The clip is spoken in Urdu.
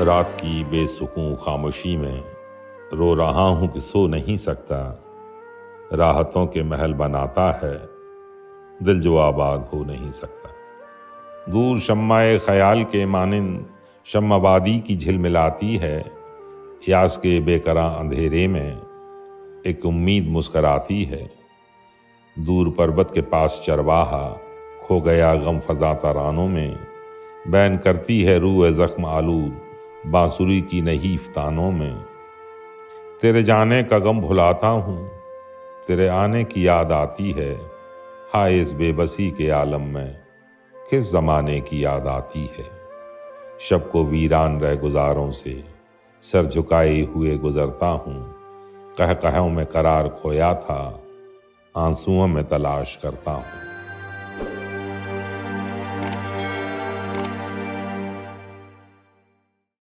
رات کی بے سکون خاموشی میں رو رہا ہوں کہ سو نہیں سکتا، راحتوں کے محل بناتا ہے دل جو آباد ہو نہیں سکتا۔ دور شمع خیال کے مانند شمع آبادی کی جھلملاتی ہے، یاس کے بے قرار اندھیرے میں ایک امید مسکراتی ہے۔ دور پربت کے پاس چرواہا کھو گیا غم فزا ترانوں میں، بین کرتی ہے روح زخم آلود بانسری کی نحیف تانوں میں۔ تیرے جانے کا غم بھلاتا ہوں، تیرے آنے کی یاد آتی ہے، ہائے اس بے بسی کے عالم میں کس زمانے کی یاد آتی ہے۔ شب کو ویران رہ گزاروں سے سر جھکائے ہوئے گزرتا ہوں، قہقہوں میں قرار کھویا تھا، آنسوؤں میں تلاش کرتا ہوں۔